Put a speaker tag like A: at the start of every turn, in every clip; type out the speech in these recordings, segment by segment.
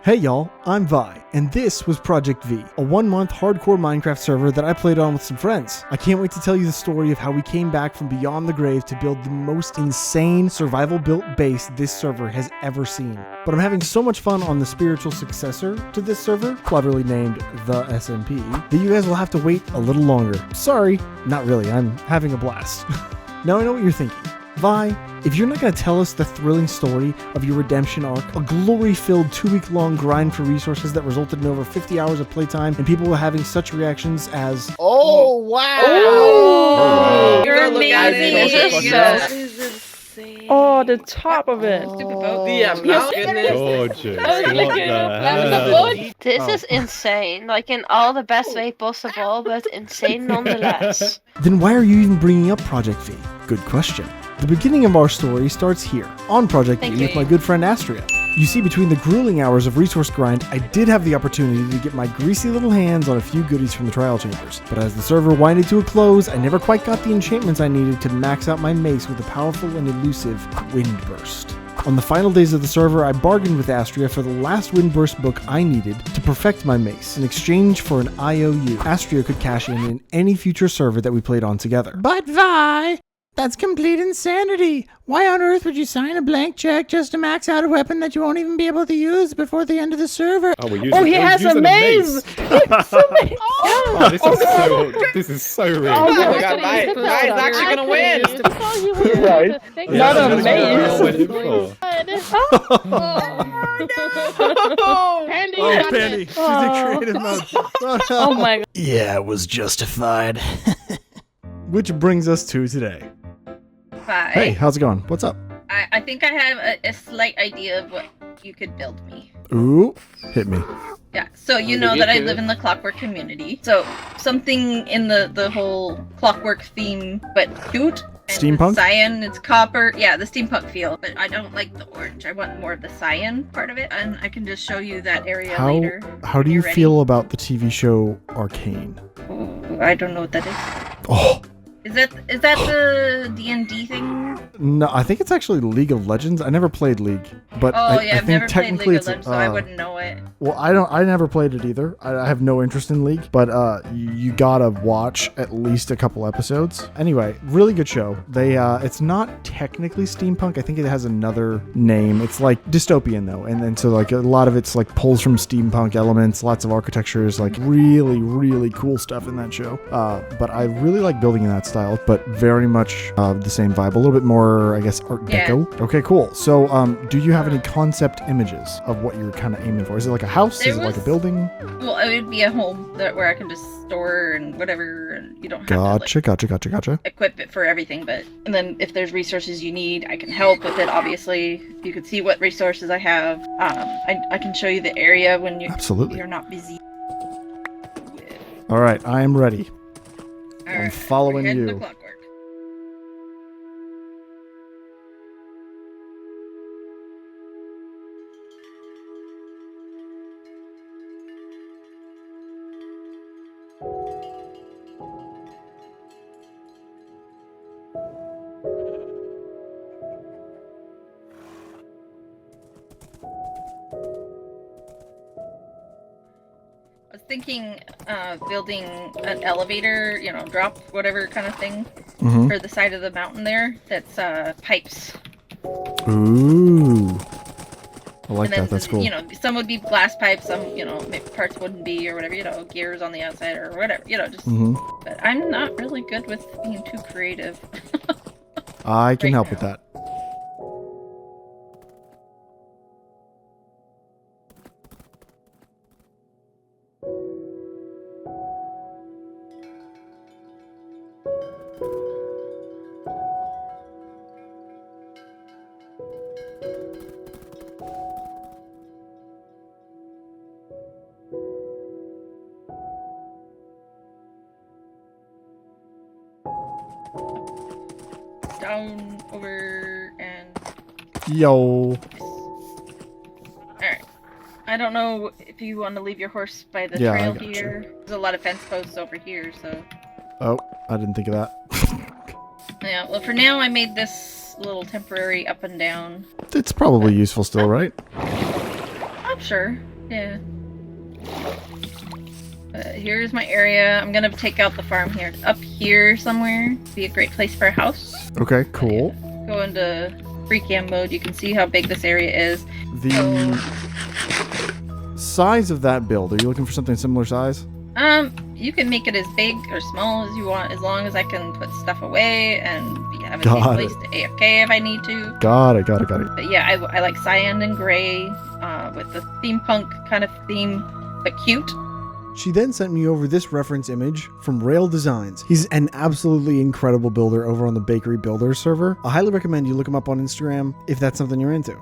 A: Hey y'all, I'm Vi, and this was Project V, a 1-month hardcore Minecraft server that I played on with some friends. I can't wait to tell you the story of how we came back from beyond the grave to build the most insane survival-built base this server has ever seen. But I'm having so much fun on the spiritual successor to this server, cleverly named the SMP, that you guys will have to wait a little longer. Sorry, not really, I'm having a blast. Now I know what you're thinking. Vi, if you're not going to tell us the thrilling story of your redemption arc, a glory-filled 2-week-long grind for resources that resulted in over 50 hours of playtime and people were having such reactions as, "Oh, wow!
B: Oh,
C: You're amazing!
B: That is insane.
D: Oh, the top of it.
C: Stupid boat.
B: The amount.
E: Gorgeous. What the hell?
F: This is insane, like in all the best way possible, but insane nonetheless.
A: Then why are you even bringing up Project V? Good question. The beginning of our story starts here, on Project V with my good friend Astraia. You see, between the grueling hours of resource grind, I did have the opportunity to get my greasy little hands on a few goodies from the trial chambers. But as the server winded to a close, I never quite got the enchantments I needed to max out my mace with a powerful and elusive Windburst. On the final days of the server, I bargained with Astraia for the last Windburst book I needed to perfect my mace in exchange for an IOU Astraia could cash in any future server that we played on together.
G: But Vi, that's complete insanity. Why on earth would you sign a blank check just to max out a weapon that you won't even be able to use before the end of the server?
E: Oh,
D: He has a maze!
E: Oh, this is so real.
B: Oh my god, Guy's actually gonna win!
D: Right. Not a maze.
A: Oh, Penny, she's in creative mode.
D: Oh my god.
A: Yeah, it was justified. Which brings us to today.
C: Hi.
A: Hey, how's it going? What's up?
C: I think I have a slight idea of what you could build me.
A: Ooh, hit me.
C: Yeah, so you know that I live in the clockwork community. So something in the whole clockwork theme, but cute. And
A: Steampunk?
C: Cyan, it's copper. Yeah, the steampunk feel. But I don't like the orange. I want more of the cyan part of it. And I can just show you that area later.
A: How do you feel about the TV show Arcane?
C: Ooh, I don't know what that is.
A: Oh,
C: Is that the D&D thing?
A: no, I think it's actually League of Legends. I never played League, but
C: Oh
A: I
C: yeah, I've
A: think
C: never played
A: technically
C: League of
A: it's
C: Legends, so I wouldn't know it.
A: well, I never played it either. I have no interest in League, but you gotta watch at least a couple episodes. Anyway, really good show. It's not technically steampunk. I think it has another name. It's like dystopian though, and so like a lot of it's like pulls from steampunk elements. Lots of architectures, like really cool stuff in that show. But I really like building in that style, but very much the same vibe. A little bit more, I guess, Art Deco.
C: Yeah.
A: Okay, cool. So, do you have any concept images of what you're kind of aiming for? Is it like a house? Is it like a building?
C: Well, it would be a home where I can just store and whatever, and you don't have to
A: Gotcha.
C: equip it for everything. And then if there's resources you need, I can help with it. Obviously, you can see what resources I have. I can show you the area when you're not busy.
A: All right, I am ready.
C: All
A: I'm
C: right,
A: following
C: we're heading
A: you.
C: to clockwork. I was thinking building an elevator, drop whatever kind of thing for the side of the mountain there. That's pipes.
A: Ooh, I like
C: And then,
A: that. That's cool.
C: Some would be glass pipes, some, maybe parts wouldn't be or whatever, gears on the outside or whatever, just. But I'm not really good with being too creative.
A: I can
C: right
A: help
C: now.
A: with that.
C: Down, over, and...
A: Yo.
C: Alright. I don't know if you want to leave your horse by the
A: Yeah, I
C: trail
A: gotcha.
C: here. There's a lot of fence posts over here, so...
A: Oh, I didn't think of that.
C: Yeah, well for now I made this little temporary up and down.
A: It's probably useful still, right?
C: I'm sure. Yeah. Here's my area. I'm gonna take out the farm here. Up here somewhere. Be a great place for a house.
A: Okay, cool.
C: Go into free cam mode. You can see how big this area is.
A: The size of that build, are you looking for something similar size?
C: You can make it as big or small as you want, as long as I can put stuff away and have a safe
A: Got
C: place to AFK if I need to.
A: Got it.
C: But yeah, I like cyan and gray with the steampunk kind of theme, but cute.
A: She then sent me over this reference image from Rail Designs. He's an absolutely incredible builder over on the Bakery Builders server. I highly recommend you look him up on Instagram if that's something you're into.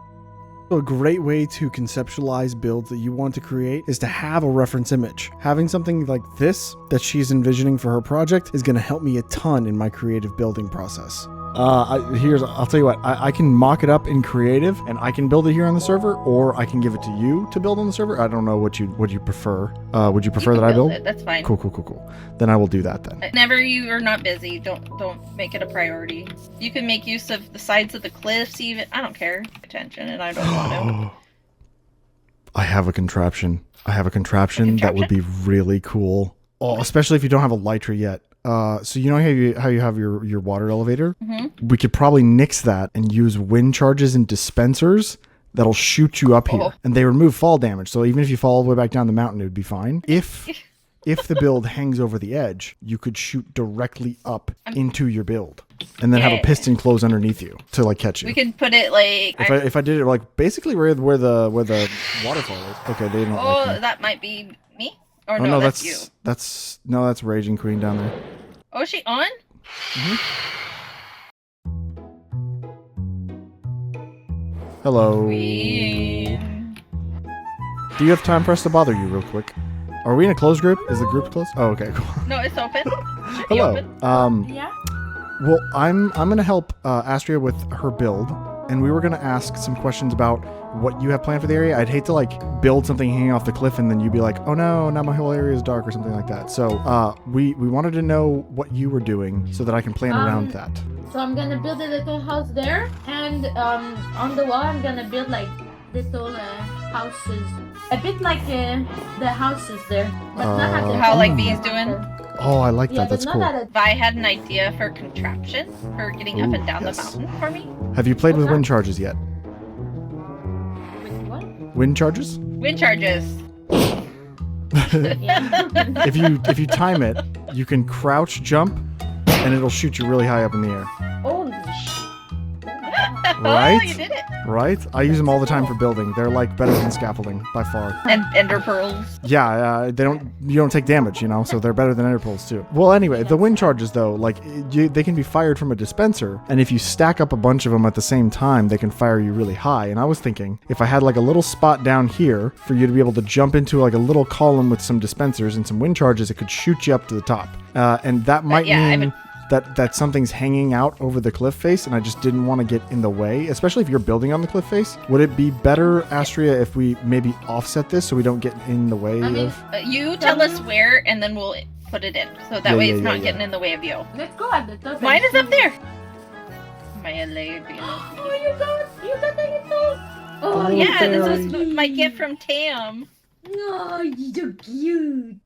A: So a great way to conceptualize builds that you want to create is to have a reference image. Having something like this that she's envisioning for her project is going to help me a ton in my creative building process. I'll tell you what, I can mock it up in creative and I can build it here on the server, or I can give it to you to build on the server. I don't know what you prefer. Would you prefer that I build
C: it? That's fine.
A: Cool. Then I will do that then.
C: Whenever you are not busy, don't make it a priority. You can make use of the sides of the cliffs even. I don't care. Attention, and I don't want to.
A: I have a contraption. That would be really cool. Oh, especially if you don't have a Elytra yet. So you know how you have your water elevator? Mm-hmm. We could probably nix that and use wind charges and dispensers that'll shoot you up here. And they remove fall damage. So even if you fall all the way back down the mountain, it would be fine. If the build hangs over the edge, you could shoot directly up into your build. And then have a piston close underneath you to like catch you.
C: We can put it like
A: if I did it like basically where the waterfall is. Okay, they don't like me.
C: That might be me? Or
A: no,
C: that's you.
A: That's Raging Queen down there.
C: Oh, is she on?
A: Mm-hmm. Hello.
C: Queen.
A: Do you have time for us to bother you real quick? Are we in a closed group? Is the group closed? Oh, okay, cool.
C: No, it's open.
A: Hello.
C: Yeah.
A: Well, I'm gonna help Astraia with her build, and we were gonna ask some questions about what you have planned for the area. I'd hate to like build something hanging off the cliff and then you'd be like, oh no, now my whole area is dark or something like that. So we wanted to know what you were doing so that I can plan around that.
H: So I'm gonna build a little house there, and on the wall I'm gonna build like little houses, a bit like the houses there, but not at the
C: how like V's doing.
A: Oh, I like that. That's cool.
C: Vi had an idea for contraption for getting up and down the mountain for me.
A: Have you played with wind charges yet? Wind charges?
C: Wind charges.
A: If you time it, you can crouch jump, and it'll shoot you really high up in the air.
H: Holy
A: Right?
C: Oh, you did it.
A: Right? I use them all the time for building. They're like better than scaffolding by far.
C: And ender pearls.
A: Yeah, you don't take damage, so they're better than ender pearls too. Well, anyway, the wind charges though, like they can be fired from a dispenser, and if you stack up a bunch of them at the same time, they can fire you really high. And I was thinking, if I had like a little spot down here for you to be able to jump into like a little column with some dispensers and some wind charges, it could shoot you up to the top. And that might mean that something's hanging out over the cliff face, and I just didn't want to get in the way, especially if you're building on the cliff face. Would it be better, Astraia, if we maybe offset this so we don't get in the way of...
C: You tell us where, and then we'll put it in. So that way it's not getting in the way of you.
H: Let's go at the top.
C: Mine is up there. My LA.
H: Oh, you got the little...
C: Oh, yeah, this was my gift from Tam.
H: Oh, you're so cute.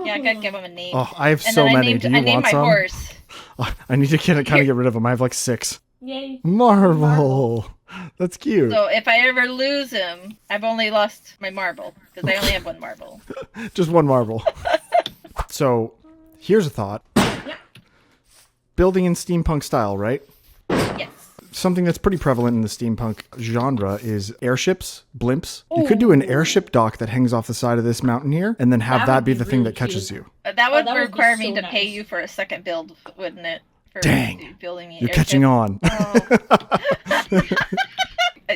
C: Yeah, I gotta give him a name.
A: Oh, I have so many. Do you want some? I named my
C: horse.
A: I need to kind of get rid of them. I have like 6.
H: Yay.
A: Marble. That's cute.
C: So if I ever lose him, I've only lost my marble, because I only have 1 marble.
A: Just 1 marble. So, here's a thought.
H: Yeah.
A: Building in steampunk style, right?
C: Yes.
A: Something that's pretty prevalent in the steampunk genre is airships, blimps. You could do an airship dock that hangs off the side of this mountain here, and then have that be the thing that catches you.
C: That would require me to pay you for a second build, wouldn't it? For
A: Dang,
C: building me an
A: you're
C: airship.
A: catching on.
C: Oh.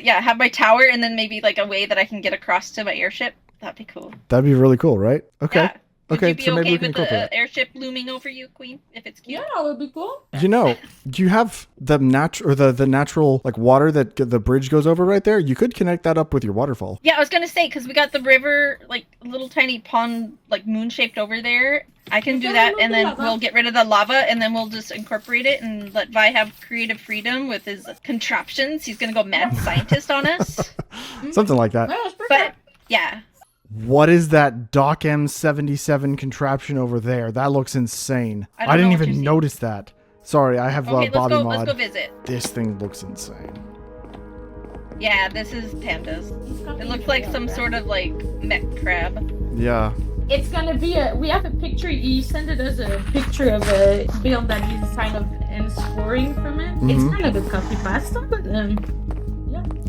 C: Yeah, have my tower, and then maybe like a way that I can get across to my airship. That'd be cool.
A: That'd be really cool, right? Okay.
C: Yeah.
A: Okay,
C: Would you be
A: so maybe we
C: okay
A: can
C: with
A: incorporate
C: the airship looming over you, Queen? If it's cute.
H: Yeah, that would be cool.
A: Do you have the natural like water that the bridge goes over right there? You could connect that up with your waterfall.
C: Yeah, I was gonna say, because we got the river, like little tiny pond, like moon shaped over there. I can do that, and then we'll get rid of the lava, and then we'll just incorporate it and let Vi have creative freedom with his contraptions. He's gonna go mad scientist on us.
A: Something like that.
C: But yeah.
A: What is that Doc M77 contraption over there? That looks insane.
C: I don't
A: I didn't
C: know what
A: even
C: you're
A: notice that. Sorry, I have
C: Okay,
A: Bobby mod.
C: let's go visit.
A: This thing looks insane.
C: Yeah, this is pandas. It looks like some sort of like mech crab.
A: Yeah.
H: It's gonna be we have a picture, he sent it as a picture of a build that he's kind of inspiring from it. It's kind of a copy pasta, but yeah.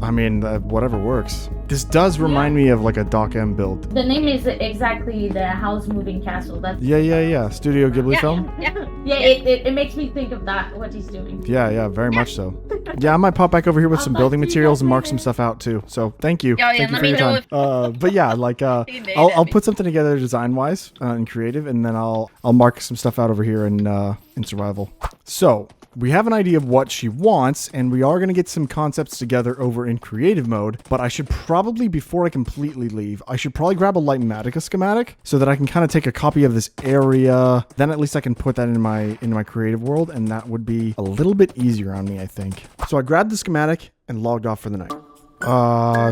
A: I mean, whatever works. This does remind me of like a Doc M build.
H: The name is exactly the House Moving Castle. That's
A: Yeah. Studio Ghibli film?
H: yeah, it makes me think of that, what he's doing.
A: Yeah, very much so. Yeah, I might pop back over here with some building materials and mark some stuff out too. So thank you.
C: Oh, yeah,
A: Thank you
C: let
A: for
C: me
A: your
C: know
A: time. But yeah, like I'll put something together design-wise and creative, and then I'll mark some stuff out over here in survival. So we have an idea of what she wants, and we are going to get some concepts together over in creative mode, but I should probably, before I completely leave, I should probably grab a Lightmatica schematic so that I can kind of take a copy of this area. Then at least I can put that in my creative world, and that would be a little bit easier on me, I think. So I grabbed the schematic and logged off for the night.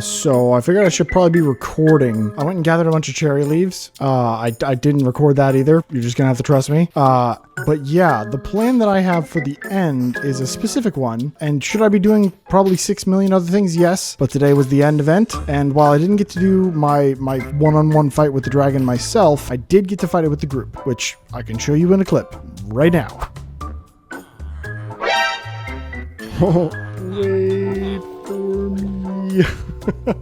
A: So I figured I should probably be recording. I went and gathered a bunch of cherry leaves. I didn't record that either. You're just gonna have to trust me. But yeah, the plan that I have for the end is a specific one. And should I be doing probably 6 million other things? Yes. But today was the end event. And while I didn't get to do my one-on-one fight with the dragon myself, I did get to fight it with the group, which I can show you in a clip right now. Wait for me.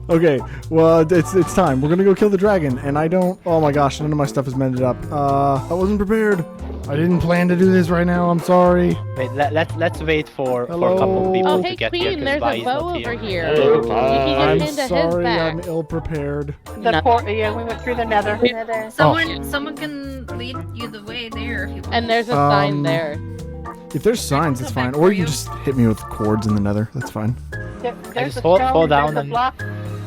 A: Okay, well, it's time. We're gonna go kill the dragon, and I don't... Oh my gosh, none of my stuff is mended up. I wasn't prepared. I didn't plan to do this right now. I'm sorry.
I: Wait, let's wait for a couple of people to get here.
D: Queen, there's a bow over here.
A: I'm sorry, I'm ill-prepared.
F: Yeah, we went through the nether.
C: Someone can lead you the way there if you want.
D: And there's a sign there.
A: If there's signs, it's fine. Or you can just hit me with cords in the nether. That's fine.
F: There's a
I: fall down
F: there's a
I: and
F: block.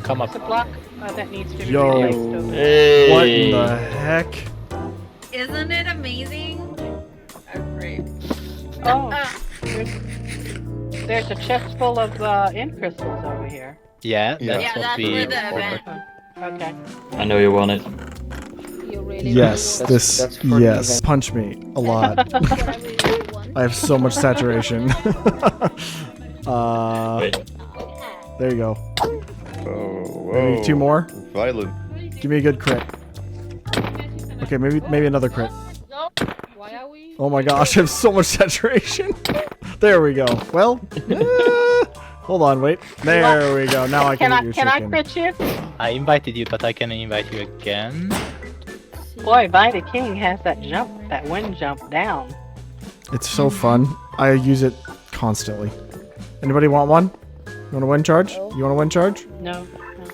I: come up.
F: There's a block that needs to be
A: Yo.
F: replaced.
E: Hey.
A: What in the heck?
C: Isn't it amazing? Great.
F: Oh, there's a chest full of end crystals over here.
I: Yeah,
C: Yeah,
I: that's what
C: that's
I: we...
C: where the event.
F: Okay.
E: I know you want it.
A: Yes, yes. Punch me a lot. I have so much saturation.
E: Wait.
A: There you go.
J: Oh,
A: Maybe 2 more.
J: Violent.
A: Give me a good crit. Okay, maybe another crit. Oh my gosh, I have so much saturation. There we go. Well, hold on, wait. There we go. Now I can hear you
F: Can I
A: shaking.
F: crit you?
I: I invited you, but I can invite you again.
F: Boy, Vita King has that wind jump down.
A: It's so fun. I use it constantly. Anybody want one? You want a wind charge? You want a wind charge?
F: No.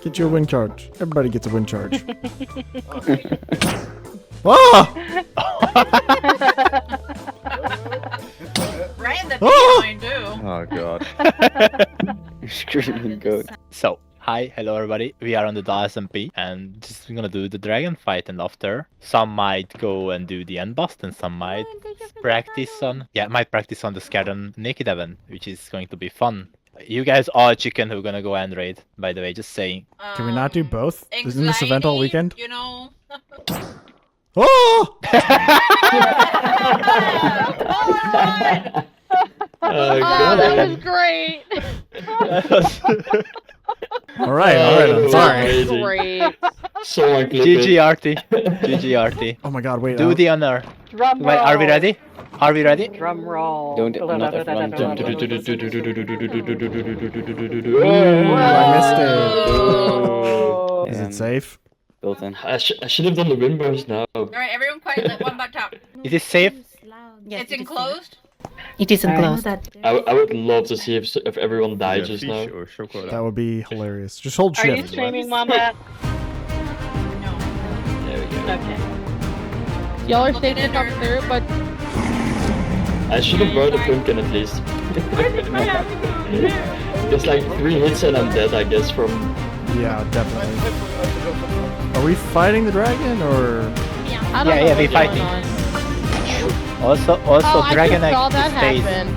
A: Get you a wind charge. Everybody gets a wind charge. Ah!
C: Right in the
A: Oh!
C: behind too.
J: Oh god.
E: Screaming goat.
I: So, hello everybody. We are on the SMP and just gonna do the dragon fight, and after some might go and do the end boss, and some might practice on the Scared and Naked event, which is going to be fun. You guys are chicken who are gonna go and raid, by the way, just saying.
A: Can we not do both? Isn't this event all weekend?
C: You know.
A: Oh!
E: Oh,
D: That was great.
A: All right, I'm sorry.
D: Great.
E: So unclipped.
I: GG Arty. GG Arty.
A: Oh my god, wait.
I: Do the honor.
F: Drum roll.
I: Wait, are we ready? Are we ready?
F: Drum roll.
E: Don't not everyone jump.
A: I missed it. Is it safe?
E: Built in. I should have done the wind burst now.
C: Alright, everyone quiet. Let one back top.
I: Is it safe?
C: It's enclosed.
H: It is enclosed.
E: I would love to see if everyone died just now.
J: Or chocolate.
A: That would be hilarious. Just hold
F: Are you
A: shift.
F: streaming, Wombat?
C: No.
E: There we go.
F: Okay.
D: Y'all are safe to come through, but
E: I should have brought a pumpkin at least. It's like 3 hits and I'm dead, I guess, from...
A: Yeah, definitely. Are we fighting the dragon, or...?
D: I don't know
I: Yeah, we
D: what's
I: fighting.
D: going on.
I: Also,
D: Oh,
I: Dragon
D: I just saw
I: Egg
D: that
I: stays,
D: happen.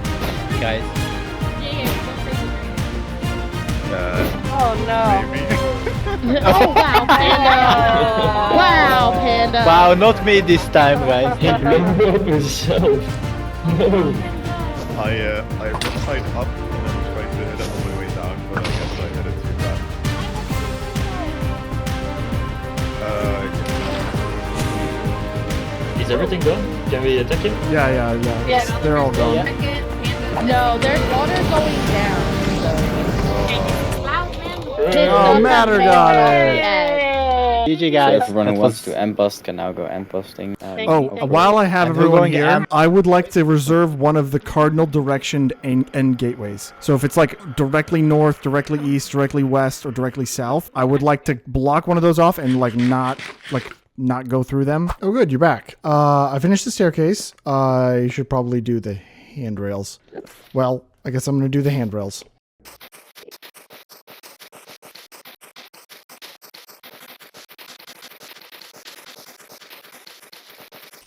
I: guys.
F: Oh no.
J: Maybe.
D: Oh wow, Panda! Wow, Panda!
I: Wow, not me this time, guys.
E: Blow up yourself. No.
J: I riverside up and then tried to hit it all the way down, but I guess I hit it too bad.
E: Is everything gone? Can we attack him?
A: Yeah.
C: Yeah.
A: They're all gone.
D: No, there's water going down.
A: Oh, Matter got it.
I: GG, guys.
K: So everyone who
I: That
K: wants
I: was-
K: to embust can now go embusting.
A: Oh, while I have
I: And we're
A: everyone
I: going
A: here,
I: am-
A: I would like to reserve one of the cardinal directioned end gateways. So if it's like directly north, directly east, directly west, or directly south, I would like to block one of those off and not go through them. Oh, good, you're back. I finished the staircase. I should probably do the handrails. Well, I guess I'm gonna do the handrails.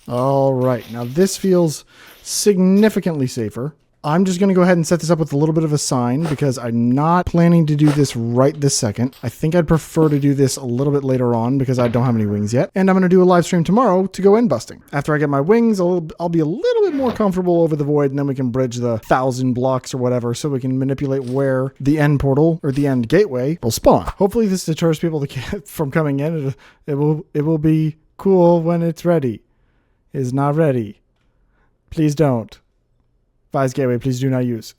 A: All right, now this feels significantly safer. I'm just going to go ahead and set this up with a little bit of a sign because I'm not planning to do this right this second. I think I'd prefer to do this a little bit later on because I don't have any wings yet. And I'm going to do a live stream tomorrow to go end busting. After I get my wings, I'll be a little bit more comfortable over the void, and then we can bridge the 1,000 blocks or whatever so we can manipulate where the end portal or the end gateway will spawn. Hopefully this deters people from coming in. It will be cool when it's ready. Is not ready. Please don't. Vi's gateway, please do not use.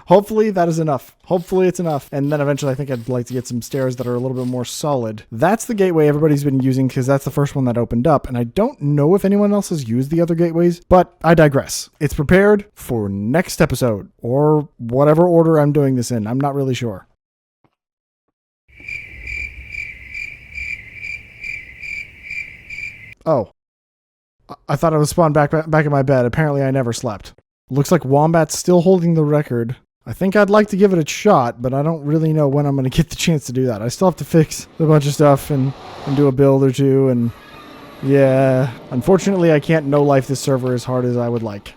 A: Hopefully that is enough. Hopefully it's enough. And then eventually I think I'd like to get some stairs that are a little bit more solid. That's the gateway everybody's been using because that's the first one that opened up. And I don't know if anyone else has used the other gateways, but I digress. It's prepared for next episode or whatever order I'm doing this in. I'm not really sure. Oh. I thought I was spawned back in my bed. Apparently I never slept. Looks like Wombat's still holding the record. I think I'd like to give it a shot, but I don't really know when I'm going to get the chance to do that. I still have to fix a bunch of stuff and do a build or two, and yeah. Unfortunately, I can't no-life this server as hard as I would like.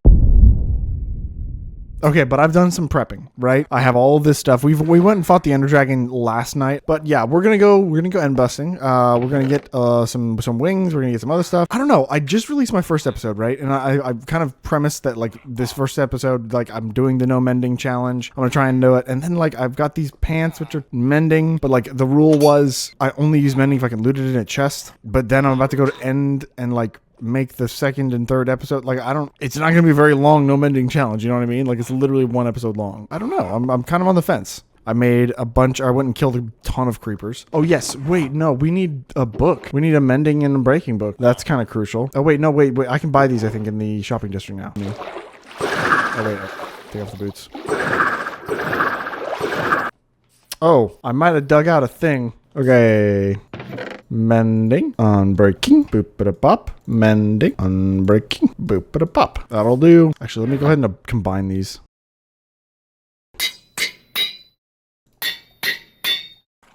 A: Okay, but I've done some prepping, right? I have all of this stuff. We went and fought the Ender Dragon last night, but yeah, we're gonna go end busting. We're gonna get some wings. We're gonna get some other stuff. I don't know. I just released my first episode, right? And I've kind of premised that like this first episode, like I'm doing the no mending challenge. I'm gonna try and do it, and then like I've got these pants which are mending, but like the rule was I only use mending if I can loot it in a chest. But then I'm about to go to end and like make the second and third episode. Like it's not gonna be a very long no mending challenge, you know what I mean? Like it's literally one episode long. I don't know, I'm kind of on the fence. I made a bunch. I went and killed a ton of creepers. Oh yes, wait, no, we need a book. We need a mending and a breaking book. That's kind of crucial. Oh wait, no, wait, I can buy these I think in the shopping district now. Oh wait, take off the boots. Oh, I might have dug out a thing. Okay. Mending, unbreaking, boop-a-da-pop. Mending, unbreaking, boop-a-da-pop. That'll do. Actually, let me go ahead and combine these.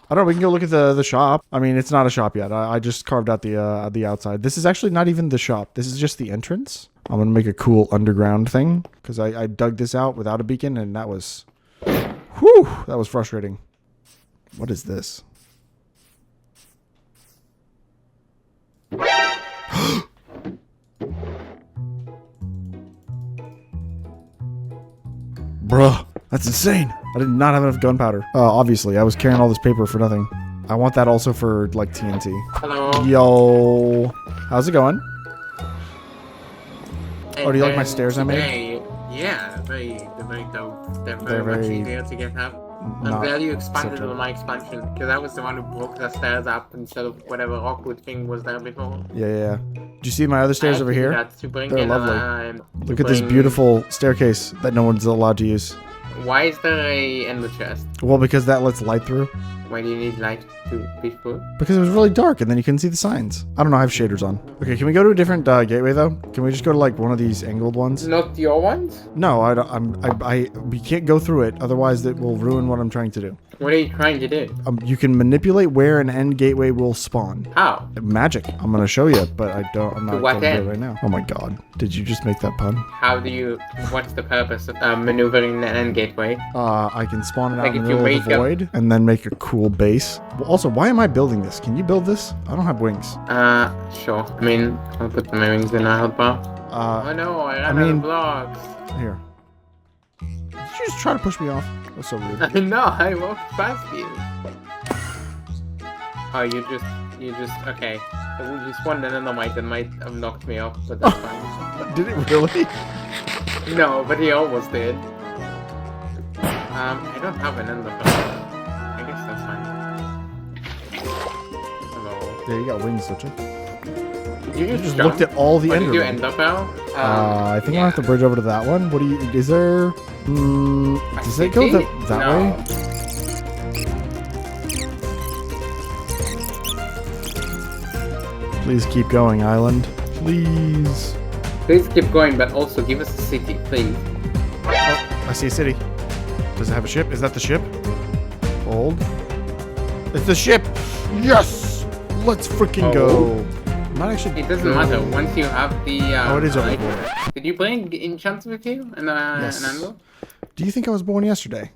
A: I don't know, we can go look at the shop. I mean, it's not a shop yet. I just carved out the outside. This is actually not even the shop. This is just the entrance. I'm gonna make a cool underground thing because I dug this out without a beacon, and that was, whew, that was frustrating. What is this? Bruh, that's insane. I did not have enough gunpowder. Obviously, I was carrying all this paper for nothing. I want that also for, like, TNT.
B: Hello.
A: Yo. How's it going? Oh, do you like my stairs I made?
B: Yeah, very dope. They're
A: They're
B: very much
A: very
B: easier to get up. I'm
A: not
B: glad you expanded
A: acceptable.
B: on my expansion, because I was the one who broke the stairs up instead of whatever awkward thing was there before.
A: Yeah. Do you see my other stairs over here? They're lovely. Look at this beautiful staircase that no one's allowed to use.
B: Why is there a ender chest?
A: Well, because that lets light through.
B: Why do you need light to be full?
A: Because it was really dark and then you couldn't see the signs. I don't know, I have shaders on. Okay, can we go to a different gateway though? Can we just go to like one of these angled ones?
B: Not your ones?
A: No, we can't go through it, otherwise it will ruin what I'm trying to do.
B: What are you trying to do?
A: You can manipulate where an end gateway will spawn.
B: How?
A: Magic. I'm gonna show you, but I'm not
B: what
A: gonna do it
B: end?
A: right now. Oh my god. Did you just make that pun?
B: How do you... What's the purpose of maneuvering the end gateway?
A: I can spawn it out
B: Like
A: in
B: if
A: the
B: you
A: middle of the
B: make a-
A: void and then make a cool base. Well, Also, why am I building this? Can you build this? I don't have wings.
B: Sure. I mean, I'll put my wings in a hotbar. Oh no, I ran out of blocks.
A: Here. Did you just try to push me off? That's so rude.
B: No, I walked past you. Oh, you just, okay. You spawned an endermite that might have knocked me off, but that's fine.
A: Did it really?
B: No, but he almost did. I don't have an ender pearl. I guess that's fine. Hello.
A: Yeah, you got wings, don't you?
B: You
A: just looked at all the ender.
B: Did you ender pearl?
A: I think I'll have to bridge over to that one. What do you, is there, does it go that way? Please keep going, island. Please.
B: Please keep going, but also give us a city, please.
A: Oh, I see a city. Does it have a ship? Is that the ship? Hold. It's the ship! Yes! Let's freaking go. Might actually
B: it doesn't matter once you have the.
A: Oh, it is over there.
B: Did you bring enchants with you and
A: Yes.
B: an anvil?
A: Do you think I was born yesterday?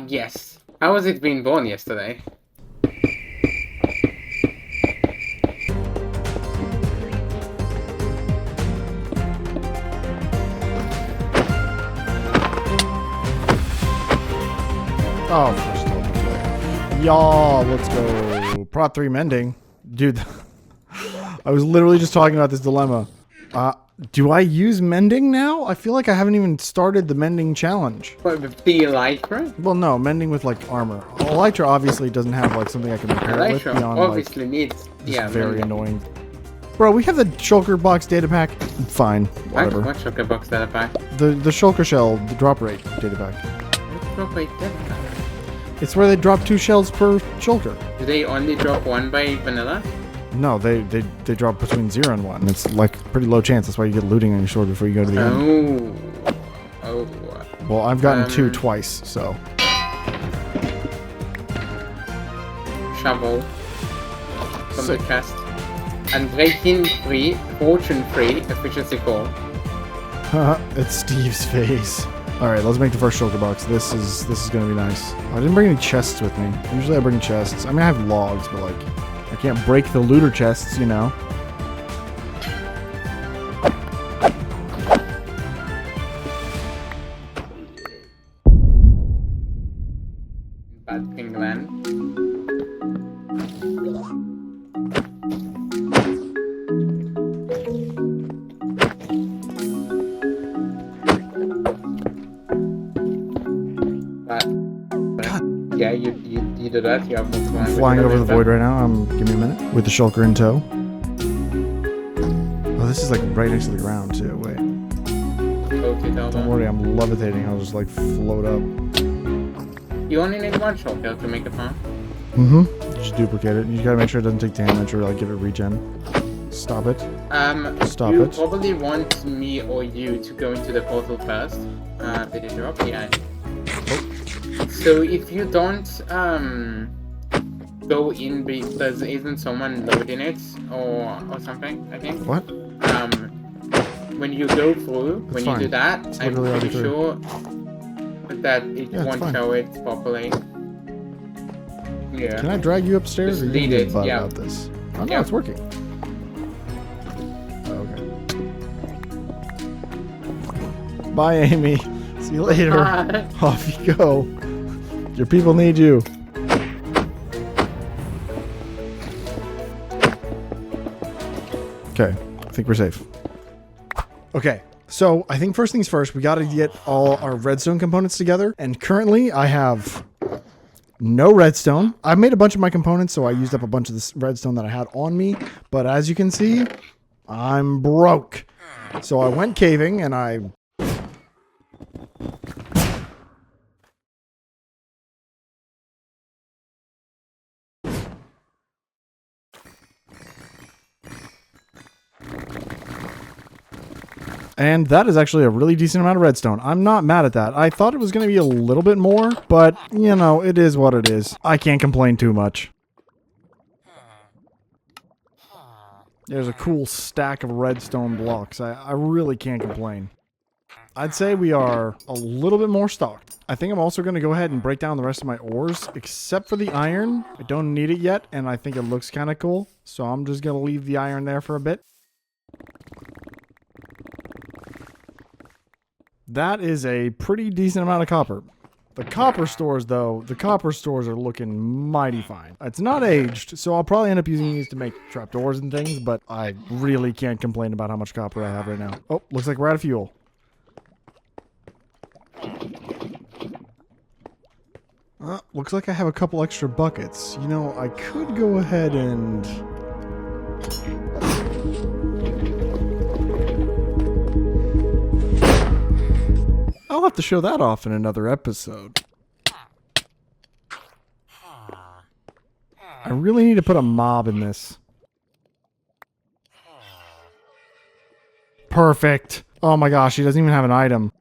B: Yes. How was it being born yesterday?
A: Oh, first level. Y'all, let's go. Prot 3 mending. Dude, I was literally just talking about this dilemma. Do I use mending now? I feel like I haven't even started the mending challenge.
B: What, with the elytra?
A: Well, no, mending with, like, armor. Elytra obviously doesn't have, like, something I can repair it with
B: Elytra
A: beyond,
B: obviously
A: like,
B: needs,
A: very annoying. Bro, we have the shulker box data pack. Fine, whatever.
B: What shulker box data pack?
A: The shulker shell, the drop rate data pack.
B: What drop rate data pack?
A: It's where they drop 2 shells per shulker.
B: Do they only drop 1 by vanilla?
A: No, they drop between 0 and 1. It's like pretty low chance. That's why you get looting on your sword before you go to the end.
B: Oh.
A: Well, I've gotten 2 twice, so.
B: Shovel from the chest. And breaking 3, fortune 3, efficiency 4.
A: It's Steve's face. Alright, let's make the first shulker box. This is gonna be nice. I didn't bring any chests with me. Usually I bring chests. I mean, I have logs, but like, I can't break the looter chests, you know?
B: Bad Penguin. Yeah, you do that. You have multiple.
A: I'm flying over the void right now. Give me a minute. With the shulker in tow. Oh, this is like right next to the ground too. Wait. Don't worry, I'm levitating. I'll just like float up.
B: You only need 1 shulker to make a farm.
A: Just duplicate it. You gotta make sure it doesn't take damage or like give it regen. Stop it. Stop
B: you
A: it.
B: probably want me or you to go into the portal first. Did it drop? Yeah. So if you don't go in because isn't someone loading it or something, I think.
A: What?
B: When you go through,
A: That's
B: you
A: fine.
B: do that,
A: It's
B: I'm
A: literally
B: pretty sure that it won't show it properly. Yeah.
A: Can I drag you upstairs?
B: Just
A: or you
B: lead
A: need
B: it,
A: to
B: yeah.
A: about this? Oh no,
B: Yeah.
A: it's working. Oh, okay. Bye, Amy. See you later.
B: Bye.
A: Off you go. Your people need you. Okay, I think we're safe. Okay, so I think first things first, we gotta get all our redstone components together. And currently I have no redstone. I made a bunch of my components, so I used up a bunch of this redstone that I had on me. But as you can see, I'm broke. So I went caving and I... And that is actually a really decent amount of redstone. I'm not mad at that. I thought it was going to be a little bit more, but, you know, it is what it is. I can't complain too much. There's a cool stack of redstone blocks. I really can't complain. I'd say we are a little bit more stocked. I think I'm also going to go ahead and break down the rest of my ores, except for the iron. I don't need it yet, and I think it looks kind of cool. So I'm just going to leave the iron there for a bit. That is a pretty decent amount of copper. The copper stores, though, are looking mighty fine. It's not aged, so I'll probably end up using these to make trapdoors and things, but I really can't complain about how much copper I have right now. Oh, looks like we're out of fuel. Looks like I have a couple extra buckets. You know, I could go ahead and... I'll have to show that off in another episode. I really need to put a mob in this. Perfect. Oh my gosh, he doesn't even have an item.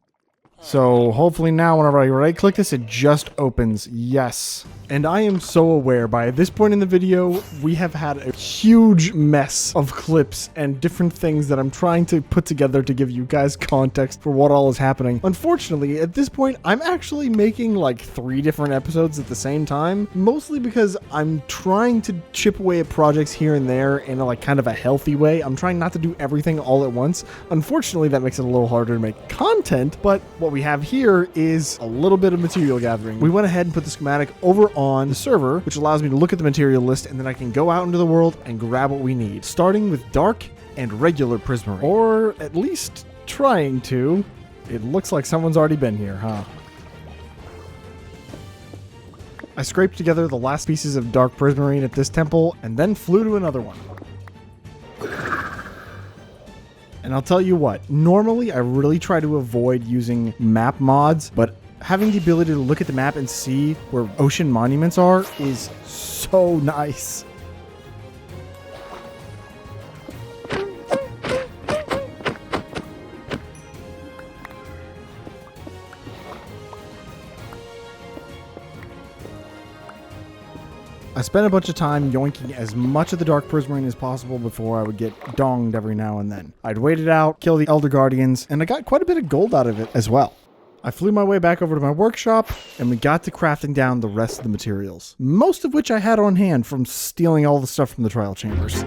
A: So hopefully now whenever I right click this, it just opens. Yes. And I am so aware by this point in the video, we have had a huge mess of clips and different things that I'm trying to put together to give you guys context for what all is happening. Unfortunately, at this point, I'm actually making like 3 different episodes at the same time, mostly because I'm trying to chip away at projects here and there in a, like kind of a healthy way. I'm trying not to do everything all at once. Unfortunately, that makes it a little harder to make content, but what we have here is a little bit of material gathering. We went ahead and put the schematic over on the server, which allows me to look at the material list, and then I can go out into the world and grab what we need, starting with dark and regular prismarine, or at least trying to. It looks like someone's already been here, huh? I scraped together the last pieces of dark prismarine at this temple and then flew to another one. And I'll tell you what, normally I really try to avoid using map mods, but having the ability to look at the map and see where ocean monuments are is so nice. I spent a bunch of time yoinking as much of the dark prismarine as possible before I would get donged every now and then. I'd wait it out, kill the Elder Guardians, and I got quite a bit of gold out of it as well. I flew my way back over to my workshop, and we got to crafting down the rest of the materials, most of which I had on hand from stealing all the stuff from the trial chambers.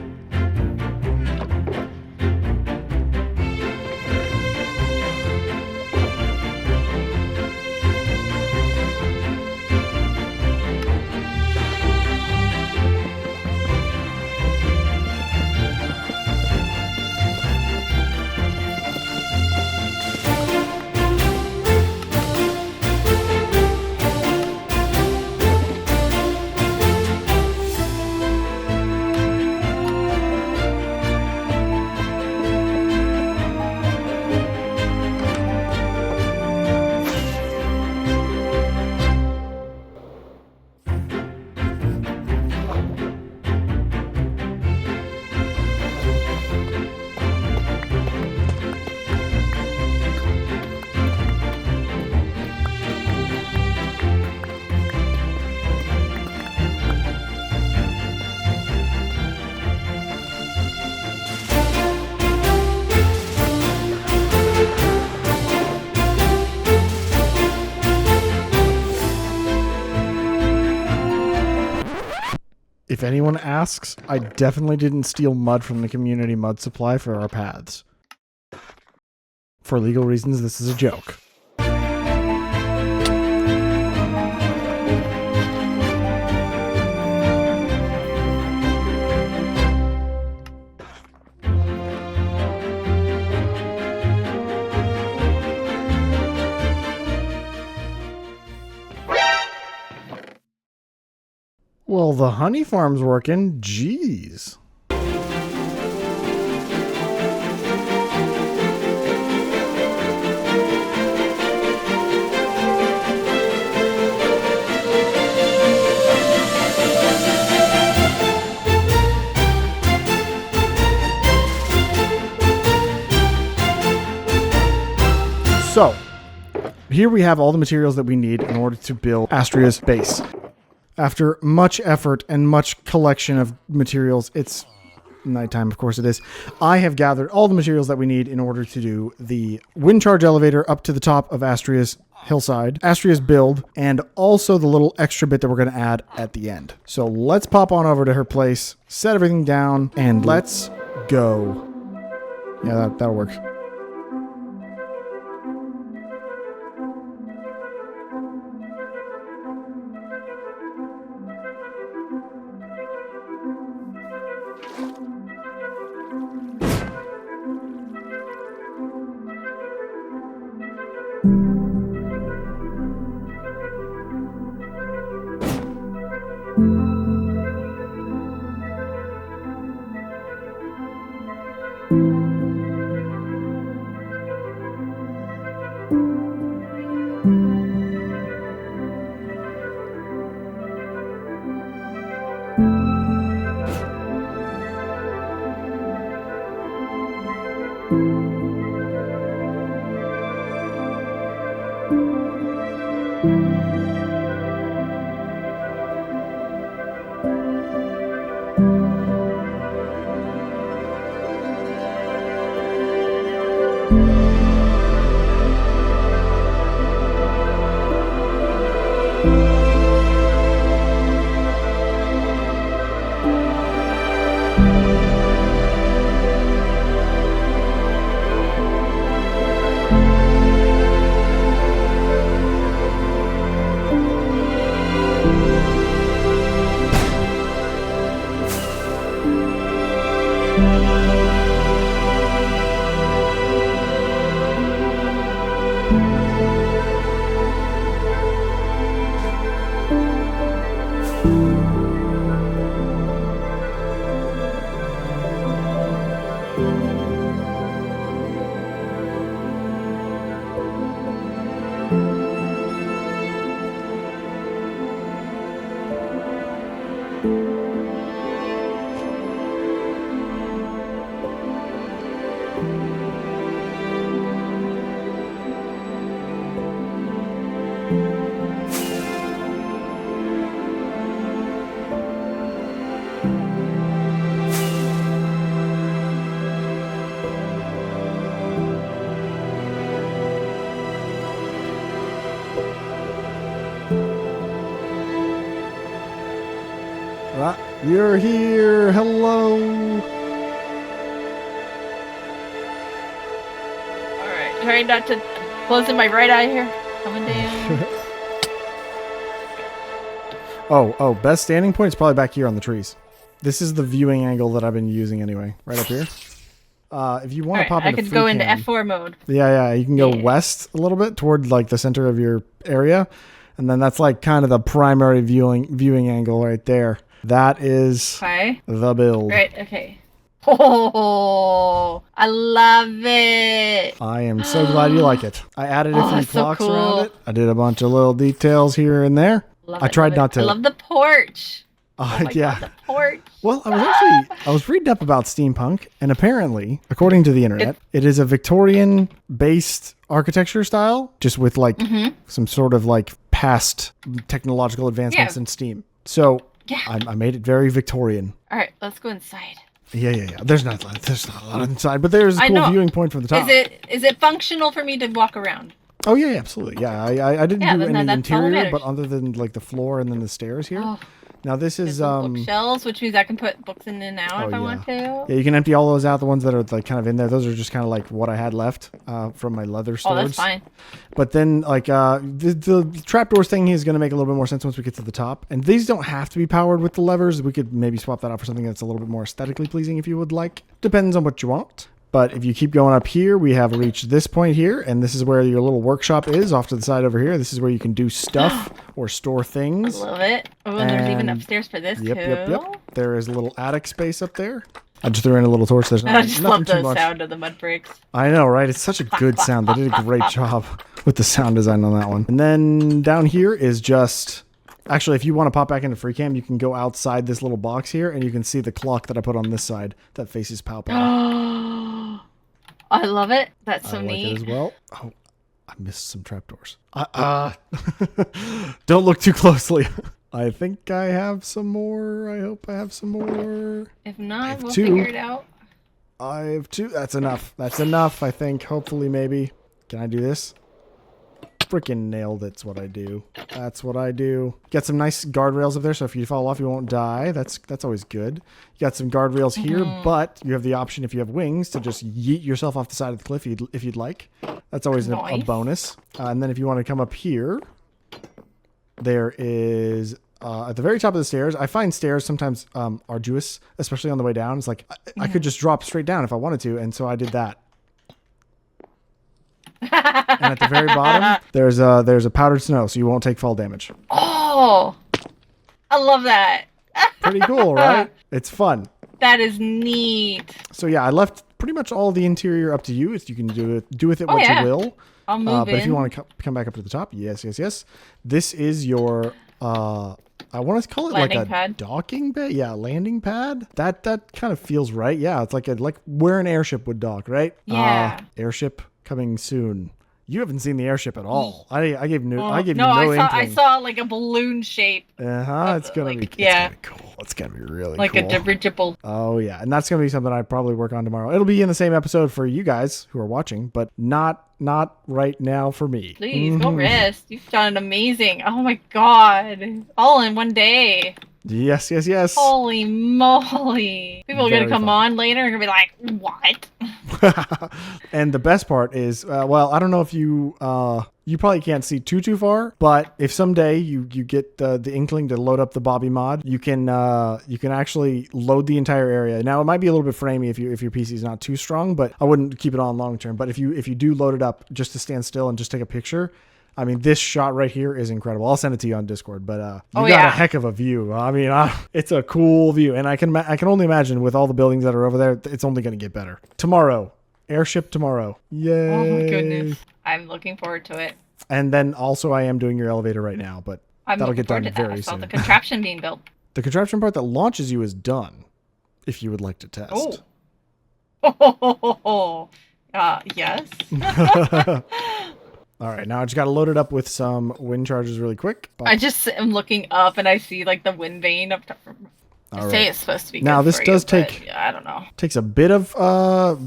A: If anyone asks, I definitely didn't steal mud from the community mud supply for our paths. For legal reasons, this is a joke. Well, the honey farm's working. Jeez. So, here we have all the materials that we need in order to build Astraia's base. After much effort and much collection of materials, it's nighttime. Of course it is. I have gathered all the materials that we need in order to do the wind charge elevator up to the top of Astraia's hillside, Astraia's build, and also the little extra bit that we're going to add at the end. So let's pop on over to her place, set everything down, and let's go. Yeah, that'll work. You're here. Hello.
C: Alright, trying not to close in my right eye here. Coming down.
A: Oh, best standing point is probably back here on the trees. This is the viewing angle that I've been using anyway, right up here. If you want to pop into
C: I could go into F4 mode.
A: Yeah, you can go west a little bit toward like the center of your area, and then that's like kind of the primary viewing angle right there. That is the build.
C: Right, okay. Oh, I love it.
A: I am so glad you like it. I added a few clocks around it. I did a bunch of little details here and there. I tried not to.
C: I love the porch.
A: Yeah.
C: God, the porch.
A: Well, I was reading up about Steampunk, and apparently, according to the internet, it is a Victorian-based architecture style, just with like some sort of like past technological advancements in Steam. So I made it very Victorian.
C: All right, let's go inside.
A: Yeah. There's not a lot inside, but there's a cool viewing point from the top.
C: Is it functional for me to walk around?
A: Oh yeah, absolutely. Yeah, I didn't do any interior, but other than like the floor and then the stairs here. Oh. Now this is
C: bookshelves, which means I can put books in and out if I want to.
A: Yeah, you can empty all those out. The ones that are like kind of in there, those are just kind of like what I had left from my leather storage.
C: Oh, that's fine.
A: But then like the trapdoors thing is going to make a little bit more sense once we get to the top. And these don't have to be powered with the levers. We could maybe swap that out for something that's a little bit more aesthetically pleasing if you would like. Depends on what you want. But if you keep going up here, we have reached this point here, and this is where your little workshop is off to the side over here. This is where you can do stuff or store things.
C: I love it. Oh, and there's even upstairs for this too.
A: Yep. There is a little attic space up there. I just threw in a little torch. There's
C: I just love the
A: much.
C: sound of the mud bricks.
A: I know, right? It's such a good sound. They did a great job with the sound design on that one. And then down here is just... Actually, if you want to pop back into free cam, you can go outside this little box here, and you can see the clock that I put on this side that faces Pow Pow.
C: I love it. That's so
A: neat.
C: neat.
A: It as well. Oh, I missed some trapdoors. Don't look too closely. I think I have some more. I hope I have some more.
C: If not, we'll
A: 2.
C: figure it out.
A: I have 2. That's enough. That's enough, I think. Hopefully, maybe. Can I do this? Freaking nailed it. That's what I do. That's what I do. Got some nice guardrails up there, so if you fall off, you won't die. That's always good. You got some guardrails here, but you have the option, if you have wings, to just yeet yourself off the side of the cliff if you'd like. That's always a bonus. And then if you want to come up here, there is... at the very top of the stairs, I find stairs sometimes arduous, especially on the way down. It's like, I could just drop straight down if I wanted to, and so I did that. And at the very bottom, there's a powdered snow, so you won't take fall damage.
C: Oh, I love that.
A: Pretty cool, right? It's fun.
C: That is neat.
A: So yeah, I left pretty much all the interior up to you. You can do with it what you will.
C: I'll move
A: but if you want to come back up to the top, yes. This is your I want to call it
C: landing
A: like a
C: pad.
A: docking bed. Yeah, landing pad. That kind of feels right. Yeah, it's like where an airship would dock, right?
C: Yeah.
A: Airship coming soon. You haven't seen the airship at all. I gave you no
C: I
A: inkling.
C: saw like a balloon shape.
A: It's gonna be cool. It's gonna be really
C: like
A: cool.
C: a dirigible.
A: Oh yeah, and that's gonna be something I probably work on tomorrow. It'll be in the same episode for you guys who are watching, but not right now for me.
C: Please go rest. You've done amazing. Oh my god, all in one day.
A: Yes.
C: Holy moly! People are gonna come on later and gonna be like, "What?"
A: And the best part is, well, I don't know if you probably can't see too far, but if someday you get the inkling to load up the Bobby mod, you can actually load the entire area. Now it might be a little bit framey if your PC is not too strong, but I wouldn't keep it on long term. But if you do load it up just to stand still and just take a picture. I mean, this shot right here is incredible. I'll send it to you on Discord, but you got a heck of a view. I mean, it's a cool view, and I can only imagine with all the buildings that are over there, it's only going to get better. Tomorrow, airship tomorrow. Yay!
C: Oh my goodness, I'm looking forward to it.
A: And then also, I am doing your elevator right now, but that'll get done very soon.
C: I saw the contraption being built.
A: The contraption part that launches you is done. If you would like to test.
C: Yes.
A: All right, now I just got to load it up with some wind charges really quick.
C: I just am looking up and I see like the wind vane up top. I say it's supposed to be.
A: Now
C: good
A: this
C: for
A: does
C: you,
A: take.
C: But, I don't know.
A: Takes a bit of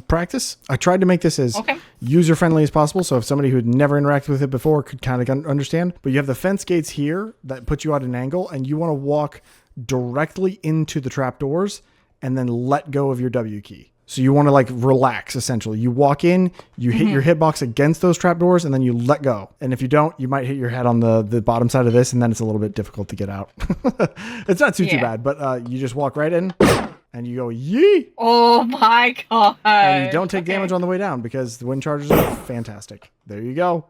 A: practice. I tried to make this as user friendly as possible, so if somebody who'd never interacted with it before could kind of understand. But you have the fence gates here that put you at an angle, and you want to walk directly into the trapdoors and then let go of your W key. So you want to like relax, essentially. You walk in, you hit your hitbox against those trapdoors, and then you let go. And if you don't, you might hit your head on the bottom side of this, and then it's a little bit difficult to get out. It's not too bad, but you just walk right in, and you go, yee!
C: Oh my god!
A: And you don't take damage on the way down, because the wind charges are fantastic. There you go.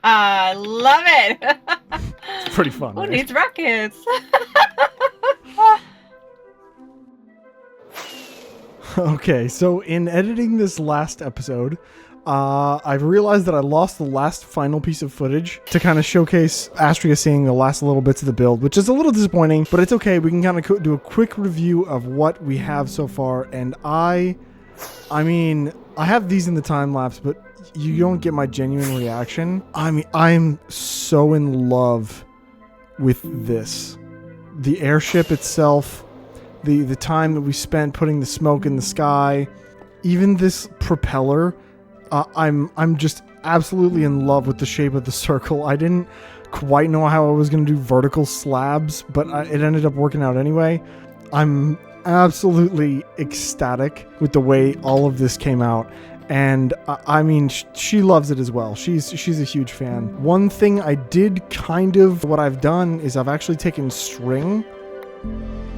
C: I love it!
A: It's pretty fun,
C: Who
A: right?
C: needs rockets?
A: Okay, so in editing this last episode, I've realized that I lost the last final piece of footage to kind of showcase Astraia seeing the last little bits of the build, which is a little disappointing, but it's okay. We can kind of do a quick review of what we have so far, and I mean, I have these in the time lapse, but you don't get my genuine reaction. I mean, I'm so in love with this. The airship itself, the time that we spent putting the smoke in the sky, even this propeller, I'm just absolutely in love with the shape of the circle. I didn't quite know how I was going to do vertical slabs, but it ended up working out anyway. I'm absolutely ecstatic with the way all of this came out. And I mean, she loves it as well. She's a huge fan. One thing I did what I've done is I've actually taken string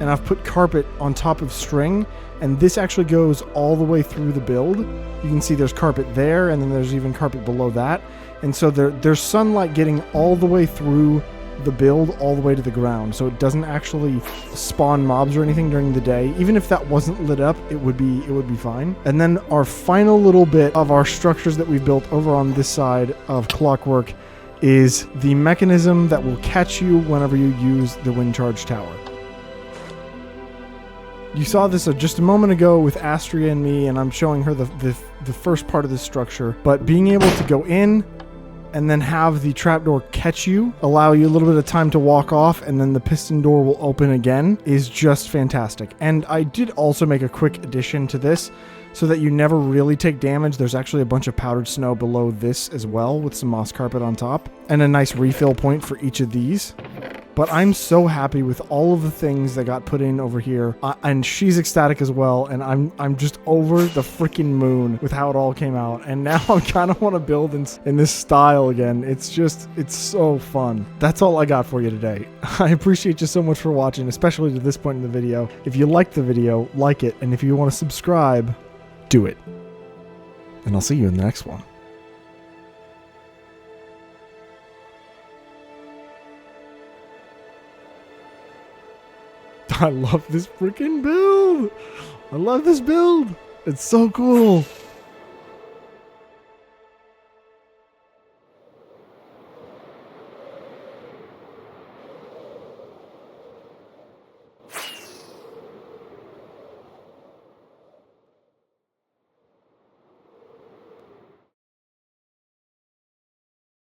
A: and I've put carpet on top of string, and this actually goes all the way through the build. You can see there's carpet there, and then there's even carpet below that. And so there's sunlight getting all the way through the build, all the way to the ground. So it doesn't actually spawn mobs or anything during the day. Even if that wasn't lit up, it would be fine. And then our final little bit of our structures that we've built over on this side of Clockwork is the mechanism that will catch you whenever you use the wind charge tower. You saw this just a moment ago with Astraia and me, and I'm showing her the first part of the structure. But being able to go in, and then have the trapdoor catch you, allow you a little bit of time to walk off, and then the piston door will open again is just fantastic. And I did also make a quick addition to this so that you never really take damage. There's actually a bunch of powdered snow below this as well with some moss carpet on top and a nice refill point for each of these. But I'm so happy with all of the things that got put in over here, and she's ecstatic as well, and I'm just over the freaking moon with how it all came out, and now I kind of want to build in this style again. It's so fun. That's all I got for you today. I appreciate you so much for watching, especially to this point in the video. If you liked the video, like it, and if you want to subscribe, do it. And I'll see you in the next one. I love this freaking build. I love this build. It's so cool.